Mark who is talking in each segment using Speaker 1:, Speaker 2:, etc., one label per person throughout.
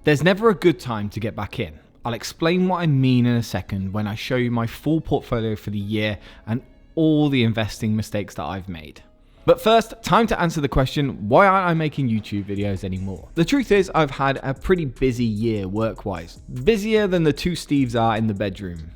Speaker 1: There's never a good time to get back in. I'll explain what I mean in a second when I show you my full portfolio for the year and all the investing mistakes that I've made. But first, time to answer the question, why aren't I making YouTube videos anymore? The truth is, I've had a pretty busy year work-wise. Busier than the two Steves are in the bedroom.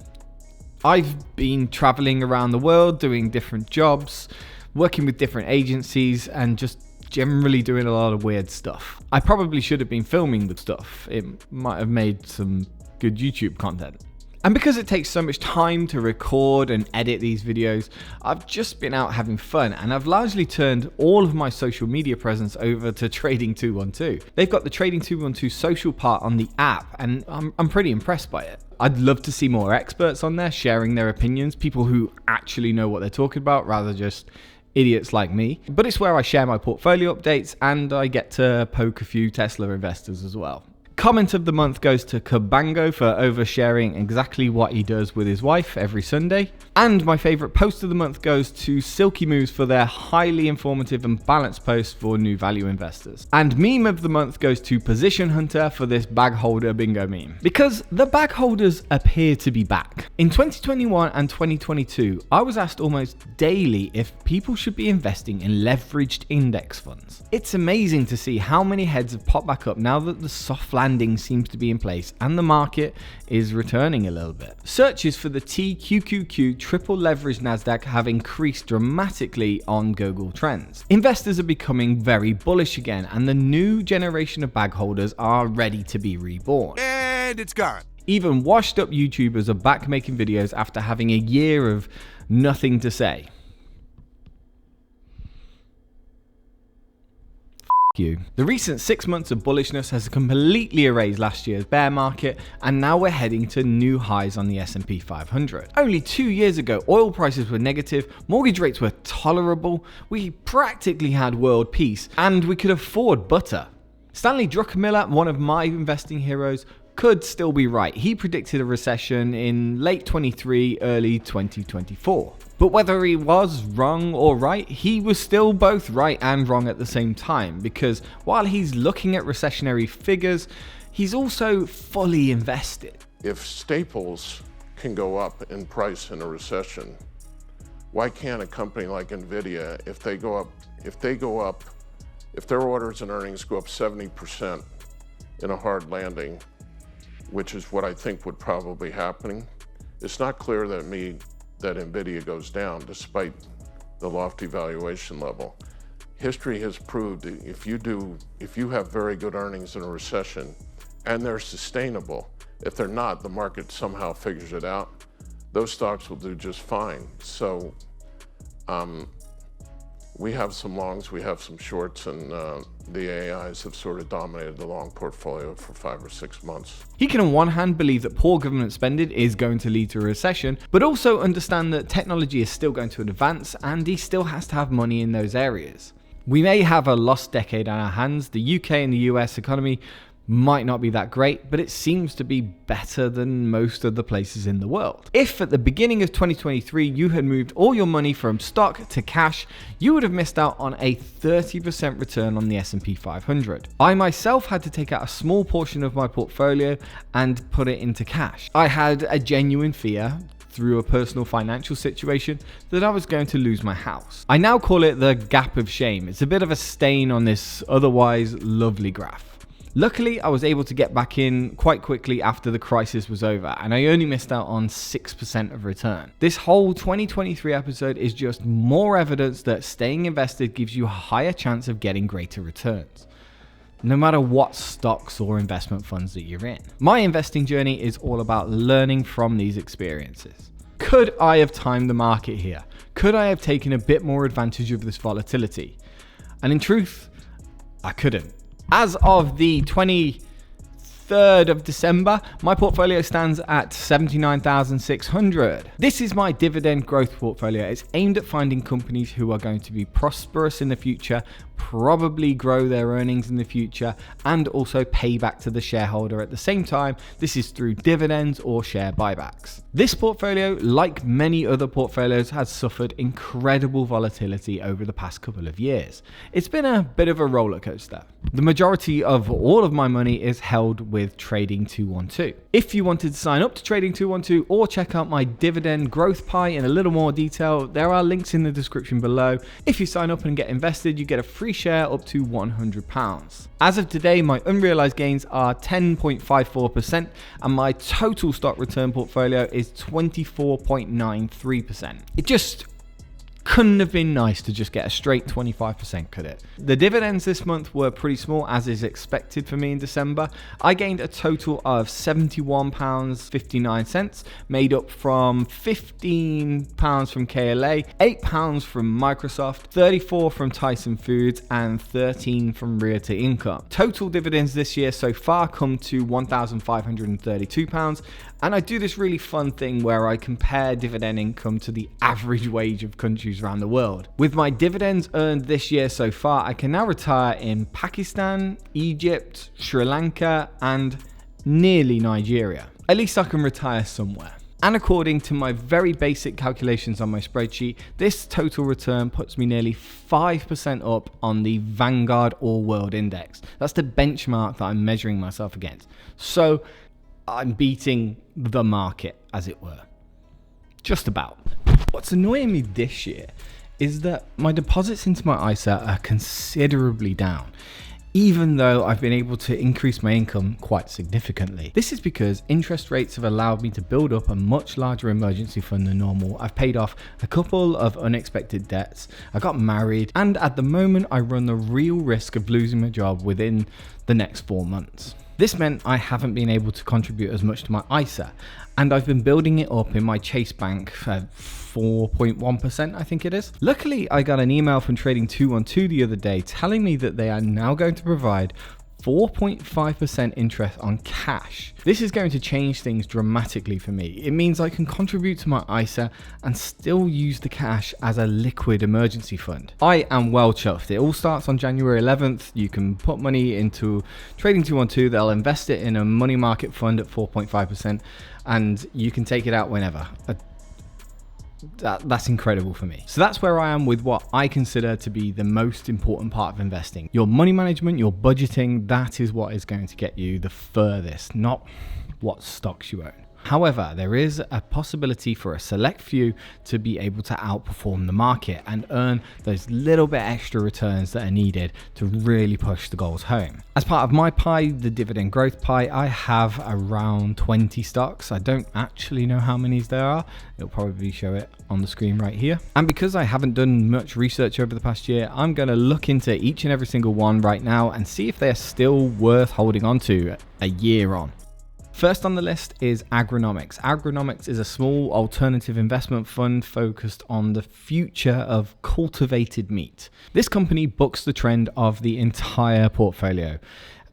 Speaker 1: I've been traveling around the world, doing different jobs, working with different agencies, and just generally doing a lot of weird stuff. I probably should have been filming the stuff. It might have made some good YouTube content. And because it takes so much time to record and edit these videos, I've just been out having fun, and I've largely turned all of my social media presence over to Trading 212. They've got the Trading 212 social part on the app, and I'm pretty impressed by it. I'd love to see more experts on there sharing their opinions, people who actually know what they're talking about rather than just idiots like me. But it's where I share my portfolio updates, and I get to poke a few Tesla investors as well. Comment of the month goes to Cabango for oversharing exactly what he does with his wife every Sunday. And my favorite post of the month goes to Silky Moves for their highly informative and balanced posts for new value investors. And meme of the month goes to Position Hunter for this bag holder bingo meme. Because the bag holders appear to be back. In 2021 and 2022, I was asked almost daily if people should be investing in leveraged index funds. It's amazing to see how many heads have popped back up now that the soft landing seems to be in place and the market is returning a little bit. Searches for the TQQQ triple leverage Nasdaq have increased dramatically on Google Trends. Investors are becoming very bullish again, and the new generation of bag holders are ready to be reborn.
Speaker 2: And it's gone.
Speaker 1: Even washed up YouTubers are back making videos after having a year of nothing to say. You. The recent 6 months of bullishness has completely erased last year's bear market, and now we're heading to new highs on the S&P 500. Only 2 years ago, oil prices were negative, mortgage rates were tolerable, we practically had world peace, and we could afford butter. Stanley Druckenmiller, one of my investing heroes, could still be right. He predicted a recession in late 23, early 2024. But whether he was wrong or right, he was still both right and wrong at the same time, because while he's looking at recessionary figures, he's also fully invested.
Speaker 3: If staples can go up in price in a recession, why can't a company like Nvidia, if their orders and earnings go up 70% in a hard landing, which is what I think would probably happen, it's not clear that Nvidia goes down despite the lofty valuation level. History has proved that if you have very good earnings in a recession and they're sustainable, if they're not, the market somehow figures it out, those stocks will do just fine. So we have some longs, we have some shorts, and the AIs have sort of dominated the long portfolio for 5 or 6 months.
Speaker 1: He can on one hand believe that poor government spending is going to lead to a recession, but also understand that technology is still going to advance and he still has to have money in those areas. We may have a lost decade on our hands. The UK and the US economy might not be that great, but it seems to be better than most of the places in the world. If at the beginning of 2023 you had moved all your money from stock to cash, you would have missed out on a 30% return on the S&P 500. I myself had to take out a small portion of my portfolio and put it into cash. I had a genuine fear through a personal financial situation that I was going to lose my house. I now call it the gap of shame. It's a bit of a stain on this otherwise lovely graph. Luckily, I was able to get back in quite quickly after the crisis was over, and I only missed out on 6% of return. This whole 2023 episode is just more evidence that staying invested gives you a higher chance of getting greater returns, no matter what stocks or investment funds that you're in. My investing journey is all about learning from these experiences. Could I have timed the market here? Could I have taken a bit more advantage of this volatility? And in truth, I couldn't. As of the 23rd of December, my portfolio stands at 79,600. This is my dividend growth portfolio. It's aimed at finding companies who are going to be prosperous in the future, probably grow their earnings in the future, and also pay back to the shareholder at the same time. This is through dividends or share buybacks. This portfolio, like many other portfolios, has suffered incredible volatility over the past couple of years. It's been a bit of a roller coaster. The majority of all of my money is held with Trading 212. If you wanted to sign up to Trading 212 or check out my dividend growth pie in a little more detail, there are links in the description below. If you sign up and get invested, you get a free share up to £100. As of today, my unrealized gains are 10.54% and my total stock return portfolio is 24.93%. It just couldn't have been nice to just get a straight 25%, could it? The dividends this month were pretty small, as is expected for me in December. I gained a total of £71.59, made up from £15 from KLA, £8 from Microsoft, 34 from Tyson Foods, and 13 from Realty Income. Total dividends this year so far come to £1,532, and I do this really fun thing where I compare dividend income to the average wage of countries around the world. With my dividends earned this year so far, I can now retire in Pakistan, Egypt, Sri Lanka, and nearly Nigeria. At least I can retire somewhere. And according to my very basic calculations on my spreadsheet, this total return puts me nearly 5% up on the Vanguard All World Index. That's the benchmark that I'm measuring myself against. So I'm beating the market, as it were. Just about. What's annoying me this year is that my deposits into my ISA are considerably down, even though I've been able to increase my income quite significantly. This is because interest rates have allowed me to build up a much larger emergency fund than normal. I've paid off a couple of unexpected debts, I got married, and at the moment I run the real risk of losing my job within the next 4 months. This meant I haven't been able to contribute as much to my ISA, and I've been building it up in my Chase Bank for 4.1%, I think it is. Luckily, I got an email from Trading 212 the other day telling me that they are now going to provide 4.5% interest on cash. This is going to change things dramatically for me. It means I can contribute to my ISA and still use the cash as a liquid emergency fund. I am well chuffed. It all starts on January 11th. You can put money into Trading 212. They'll invest it in a money market fund at 4.5%, and you can take it out whenever. That's incredible for me. So that's where I am with what I consider to be the most important part of investing. Your money management, your budgeting, that is what is going to get you the furthest, not what stocks you own. However, there is a possibility for a select few to be able to outperform the market and earn those little bit extra returns that are needed to really push the goals home. As part of my pie, the dividend growth pie, I have around 20 stocks. I don't actually know how many there are. It'll probably show it on the screen right here. And because I haven't done much research over the past year, I'm going to look into each and every single one right now and see if they're still worth holding on to a year on. First on the list is Agronomics. Agronomics is a small alternative investment fund focused on the future of cultivated meat. This company bucks the trend of the entire portfolio.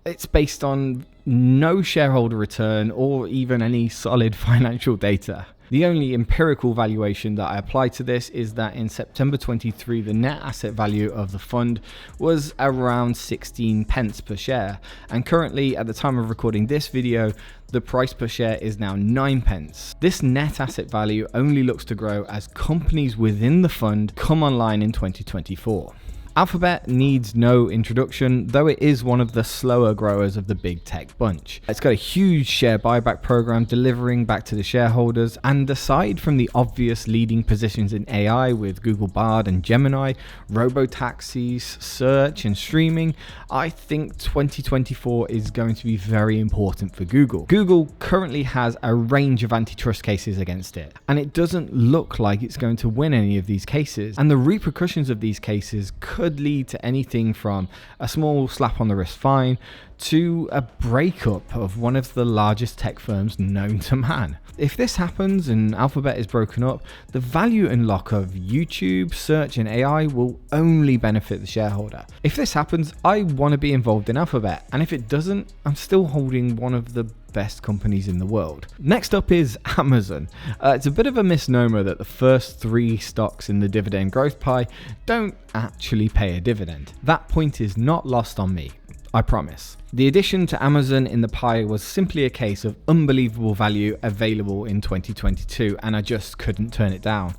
Speaker 1: It's based on no shareholder return or even any solid financial data. The only empirical valuation that I apply to this is that in September 23, the net asset value of the fund was around 16 pence per share. And currently, at the time of recording this video, the price per share is now 9 pence. This net asset value only looks to grow as companies within the fund come online in 2024. Alphabet needs no introduction, though it is one of the slower growers of the big tech bunch. It's got a huge share buyback program delivering back to the shareholders, and aside from the obvious leading positions in AI with Google Bard and Gemini, robo-taxis, search and streaming, I think 2024 is going to be very important for Google. Google currently has a range of antitrust cases against it, and it doesn't look like it's going to win any of these cases, and the repercussions of these cases could lead to anything from a small slap on the wrist fine to a breakup of one of the largest tech firms known to man. If this happens and Alphabet is broken up, the value unlock of YouTube, search and AI will only benefit the shareholder. If this happens, I want to be involved in Alphabet, and if it doesn't, I'm still holding one of the best companies in the world. Next up is Amazon. It's a bit of a misnomer that the first 3 stocks in the dividend growth pie don't actually pay a dividend. That point is not lost on me, I promise. The addition to Amazon in the pie was simply a case of unbelievable value available in 2022, and I just couldn't turn it down.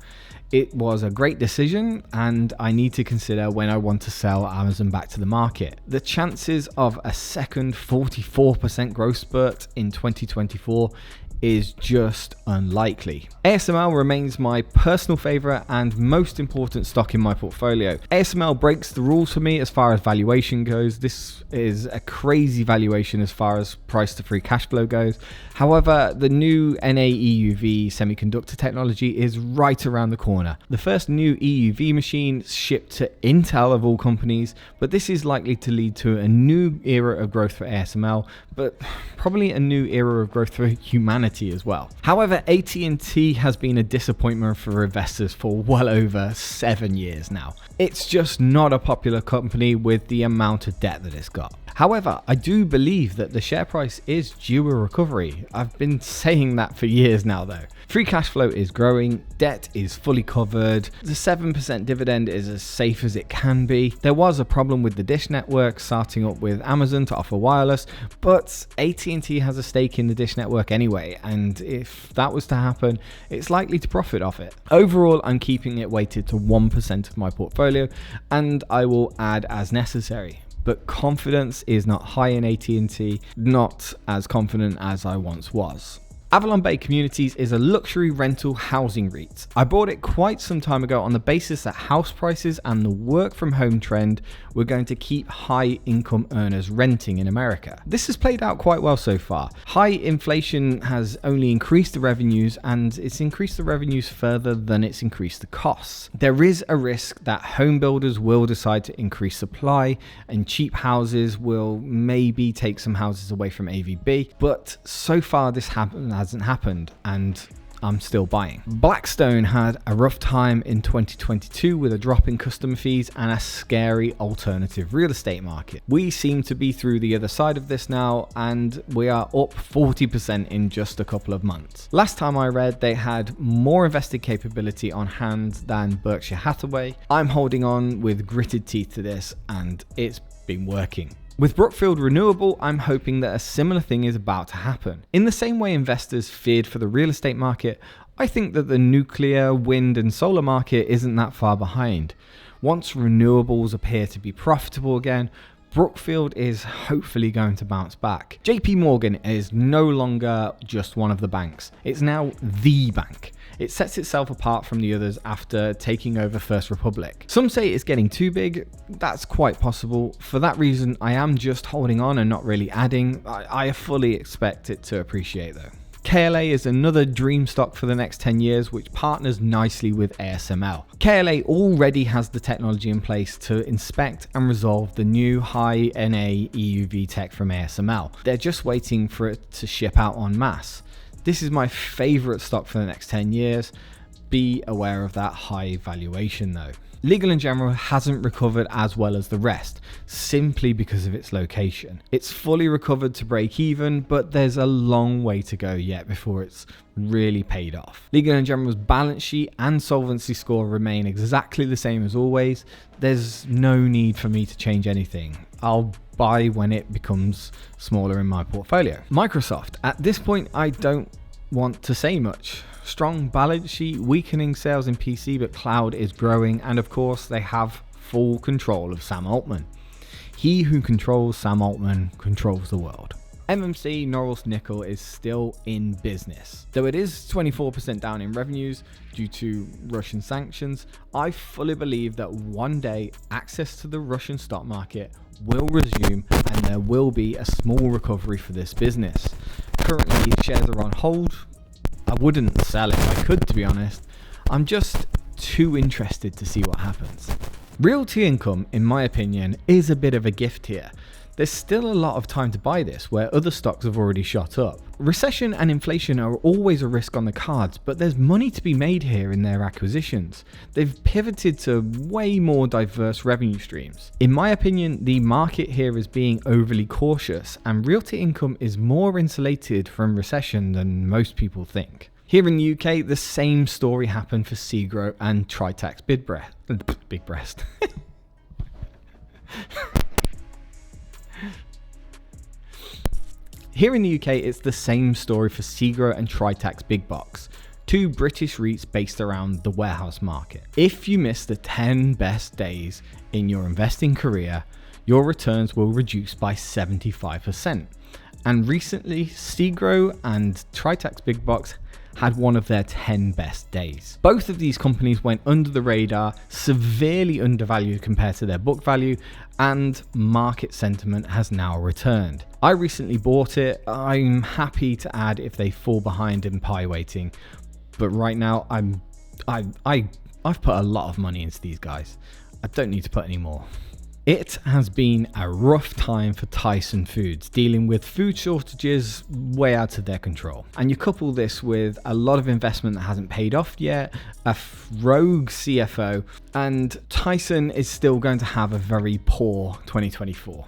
Speaker 1: It was a great decision, and I need to consider when I want to sell Amazon back to the market. The chances of a second 44% growth spurt in 2024 is just unlikely. ASML remains my personal favorite and most important stock in my portfolio. ASML breaks the rules for me as far as valuation goes. This is a crazy valuation as far as price to free cash flow goes. However, the new NA-EUV semiconductor technology is right around the corner. The first new EUV machine shipped to Intel of all companies, but this is likely to lead to a new era of growth for ASML, but probably a new era of growth for humanity as well. However, AT&T has been a disappointment for investors for well over 7 years now. It's just not a popular company with the amount of debt that it's got. However, I do believe that the share price is due a recovery. I've been saying that for years now though. Free cash flow is growing, debt is fully covered, the 7% dividend is as safe as it can be. There was a problem with the Dish network starting up with Amazon to offer wireless, but AT&T has a stake in the Dish network anyway, and if that was to happen, it's likely to profit off it. Overall, I'm keeping it weighted to 1% of my portfolio, and I will add as necessary. But confidence is not high in AT&T, not as confident as I once was. Avalon Bay Communities is a luxury rental housing REIT. I bought it quite some time ago on the basis that house prices and the work from home trend were going to keep high income earners renting in America. This has played out quite well so far. High inflation has only increased the revenues, and it's increased the revenues further than it's increased the costs. There is a risk that home builders will decide to increase supply and cheap houses will maybe take some houses away from AVB, but so far this hasn't happened, and I'm still buying. Blackstone had a rough time in 2022 with a drop in customer fees and a scary alternative real estate market. We seem to be through the other side of this now, and we are up 40% in just a couple of months. Last time I read, they had more invested capability on hand than Berkshire Hathaway. I'm holding on with gritted teeth to this, and it's been working. With Brookfield Renewable, I'm hoping that a similar thing is about to happen. In the same way investors feared for the real estate market, I think that the nuclear, wind and solar market isn't that far behind. Once renewables appear to be profitable again, Brookfield is hopefully going to bounce back. JP Morgan is no longer just one of the banks. It's now the bank. It sets itself apart from the others after taking over First Republic. Some say it's getting too big. That's quite possible. For that reason, I am just holding on and not really adding. I fully expect it to appreciate though. KLA is another dream stock for the next 10 years, which partners nicely with ASML. KLA already has the technology in place to inspect and resolve the new high NA EUV tech from ASML. They're just waiting for it to ship out en masse. This is my favorite stock for the next 10 years. Be aware of that high valuation though. Legal & General hasn't recovered as well as the rest, simply because of its location. It's fully recovered to break even, but there's a long way to go yet before it's really paid off. Legal & General's balance sheet and solvency score remain exactly the same as always. There's no need for me to change anything. I'll buy when it becomes smaller in my portfolio. Microsoft, at this point I don't want to say much. Strong balance sheet, weakening sales in PC, but cloud is growing, and of course they have full control of Sam Altman. He who controls Sam Altman controls the world. MMC Norilsk Nickel is still in business. Though it is 24% down in revenues due to Russian sanctions, I fully believe that one day access to the Russian stock market will resume and there will be a small recovery for this business. Currently, shares are on hold. I wouldn't sell if I could, to be honest. I'm just too interested to see what happens. Realty income, in my opinion, is a bit of a gift here. There's still a lot of time to buy this where other stocks have already shot up. Recession and inflation are always a risk on the cards, but there's money to be made here in their acquisitions. They've pivoted to way more diverse revenue streams. In my opinion, the market here is being overly cautious, and realty income is more insulated from recession than most people think. Here in the UK, the same story happened for Segro and Tritax Big Breast. Here in the UK, it's the same story for Segro and Tritax Big Box. two British REITs based around the warehouse market. If you miss the 10 best days in your investing career, your returns will reduce by 75%. And recently, Segro and Tritax Big Box had one of their 10 best days. Both of these companies went under the radar, severely undervalued compared to their book value, and market sentiment has now returned. I recently bought it. I'm happy to add if they fall behind in pie weighting, but right now I've put a lot of money into these guys. I don't need to put any more. It has been a rough time for Tyson Foods, dealing with food shortages way out of their control. And you couple this with a lot of investment that hasn't paid off yet, a rogue CFO, and Tyson is still going to have a very poor 2024.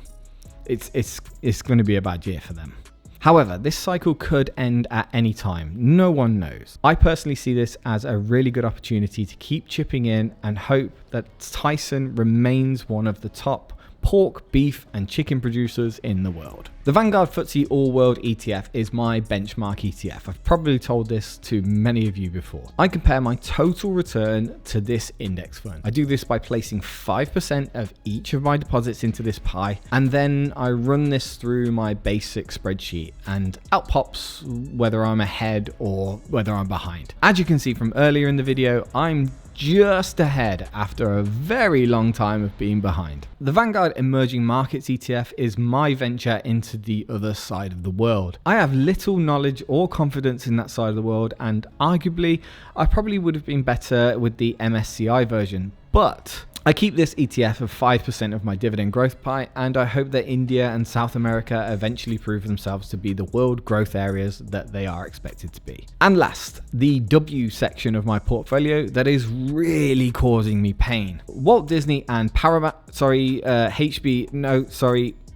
Speaker 1: It's going to be a bad year for them. However, this cycle could end at any time. No one knows. I personally see this as a really good opportunity to keep chipping in and hope that Tyson remains one of the top pork, beef, and chicken producers in the world. The Vanguard FTSE All World ETF is my benchmark ETF. I've probably told this to many of you before. I compare my total return to this index fund. I do this by placing 5% of each of my deposits into this pie, and then I run this through my basic spreadsheet, and out pops whether I'm ahead or whether I'm behind. As you can see from earlier in the video, I'm just ahead after a very long time of being behind. The Vanguard Emerging Markets ETF is my venture into the other side of the world. I have little knowledge or confidence in that side of the world, and arguably I probably would have been better with the MSCI version, but I keep this ETF of 5% of my dividend growth pie, and I hope that India and South America eventually prove themselves to be the world growth areas that they are expected to be. And last, the W section of my portfolio that is really causing me pain. Walt Disney and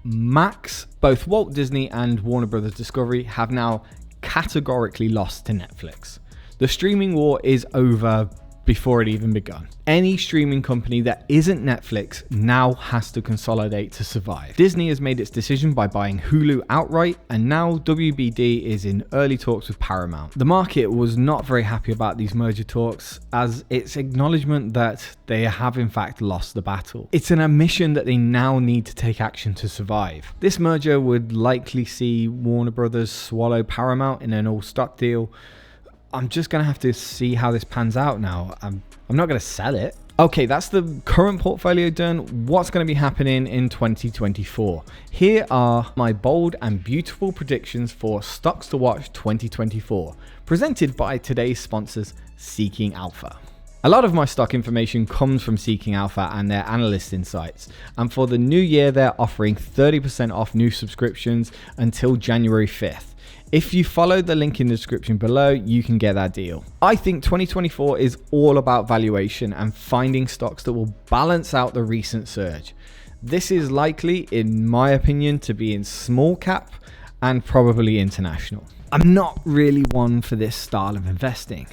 Speaker 1: Max, both Walt Disney and Warner Brothers Discovery have now categorically lost to Netflix. The streaming war is over before it even begun. Any streaming company that isn't Netflix now has to consolidate to survive. Disney has made its decision by buying Hulu outright, and now WBD is in early talks with Paramount. The market was not very happy about these merger talks, as it's acknowledgement that they have in fact lost the battle. It's an admission that they now need to take action to survive. This merger would likely see Warner Brothers swallow Paramount in an all-stock deal. I'm just going to have to see how this pans out now. I'm not going to sell it. Okay, that's the current portfolio done. What's going to be happening in 2024? Here are my bold and beautiful predictions for Stocks to Watch 2024, presented by today's sponsors, Seeking Alpha. A lot of my stock information comes from Seeking Alpha and their analyst insights, and for the new year, they're offering 30% off new subscriptions until January 5th. If you follow the link in the description below, you can get that deal. I think 2024 is all about valuation and finding stocks that will balance out the recent surge. This is likely, in my opinion, to be in small cap and probably international. I'm not really one for this style of investing.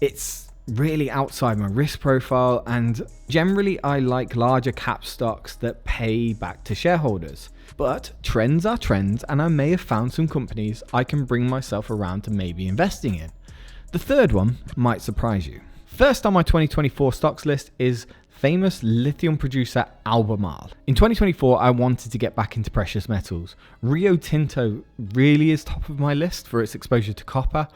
Speaker 1: It's really outside my risk profile, and generally I like larger cap stocks that pay back to shareholders. But trends are trends, and I may have found some companies I can bring myself around to maybe investing in. The third one might surprise you. First on my 2024 stocks list is famous lithium producer Albemarle. In 2024, I wanted to get back into precious metals. Rio Tinto really is top of my list for its exposure to copper,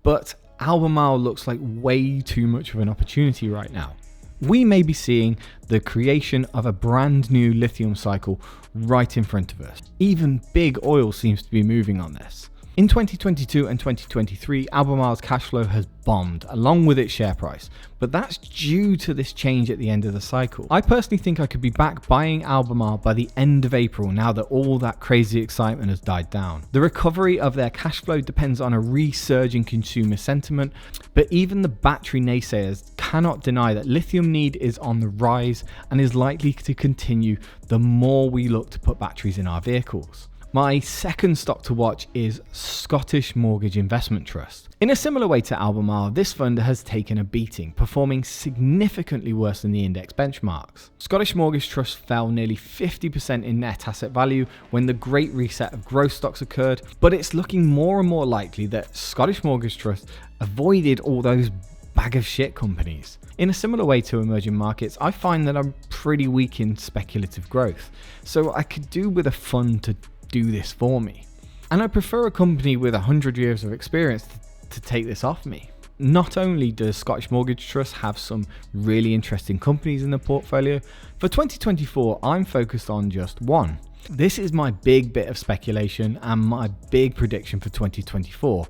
Speaker 1: but Albemarle looks like way too much of an opportunity right now. We may be seeing the creation of a brand new lithium cycle right in front of us. Even big oil seems to be moving on this. In 2022 and 2023, Albemarle's cash flow has bombed, along with its share price, but that's due to this change at the end of the cycle. I personally think I could be back buying Albemarle by the end of April now that all that crazy excitement has died down. The recovery of their cash flow depends on a resurging consumer sentiment, but even the battery naysayers cannot deny that lithium need is on the rise and is likely to continue the more we look to put batteries in our vehicles. My second stock to watch is Scottish Mortgage Investment Trust. In a similar way to Albemarle, this fund has taken a beating, performing significantly worse than the index benchmarks. Scottish Mortgage Trust fell nearly 50% in net asset value when the great reset of growth stocks occurred, but it's looking more and more likely that Scottish Mortgage Trust avoided all those bag of shit companies. In a similar way to emerging markets, I find that I'm pretty weak in speculative growth, so I could do with a fund to do this for me. And I prefer a company with 100 years of experience to take this off me. Not only does Scottish Mortgage Trust have some really interesting companies in the portfolio, for 2024 I'm focused on just one. This is my big bit of speculation and my big prediction for 2024.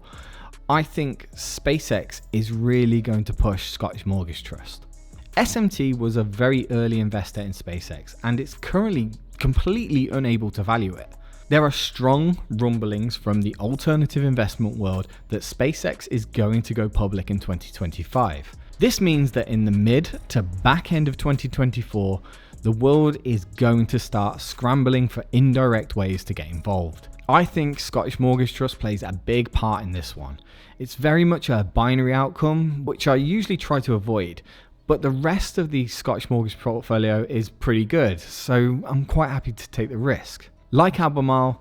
Speaker 1: I think SpaceX is really going to push Scottish Mortgage Trust. SMT was a very early investor in SpaceX and it's currently completely unable to value it. There are strong rumblings from the alternative investment world that SpaceX is going to go public in 2025. This means that in the mid to back end of 2024, the world is going to start scrambling for indirect ways to get involved. I think Scottish Mortgage Trust plays a big part in this one. It's very much a binary outcome, which I usually try to avoid, but the rest of the Scottish Mortgage portfolio is pretty good, so I'm quite happy to take the risk. Like Albemarle,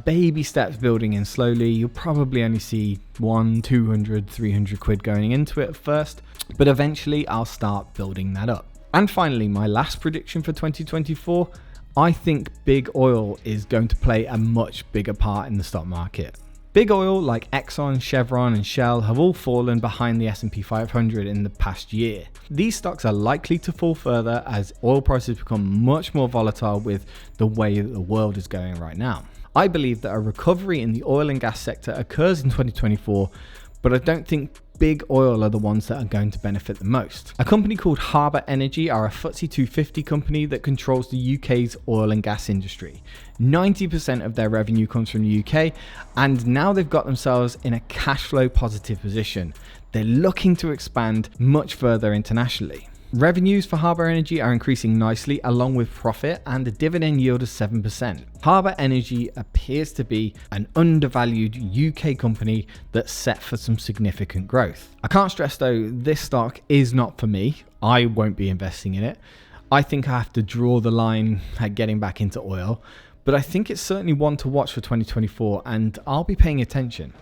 Speaker 1: baby steps building in slowly. You'll probably only see 100, 200, 300 quid going into it at first, but eventually I'll start building that up. And finally, my last prediction for 2024, I think big oil is going to play a much bigger part in the stock market. Big oil like Exxon, Chevron and Shell have all fallen behind the S&P 500 in the past year. These stocks are likely to fall further as oil prices become much more volatile with the way that the world is going right now. I believe that a recovery in the oil and gas sector occurs in 2024, but I don't think big oil are the ones that are going to benefit the most. A company called Harbour Energy are a FTSE 250 company that controls the UK's oil and gas industry. 90% of their revenue comes from the UK, and now they've got themselves in a cash flow positive position. They're looking to expand much further internationally. Revenues for Harbour Energy are increasing nicely along with profit and a dividend yield of 7%. Harbour Energy appears to be an undervalued UK company that's set for some significant growth. I can't stress though, this stock is not for me. I won't be investing in it. I think I have to draw the line at getting back into oil, but I think it's certainly one to watch for 2024 and I'll be paying attention.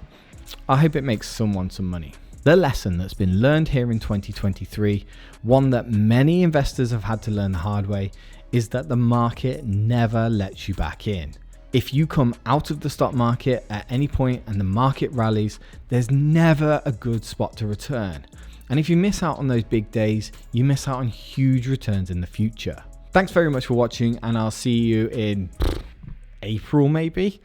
Speaker 1: I hope it makes someone some money. The lesson that's been learned here in 2023, one that many investors have had to learn the hard way, is that the market never lets you back in. If you come out of the stock market at any point and the market rallies, there's never a good spot to return. And if you miss out on those big days, you miss out on huge returns in the future. Thanks very much for watching and I'll see you in April maybe.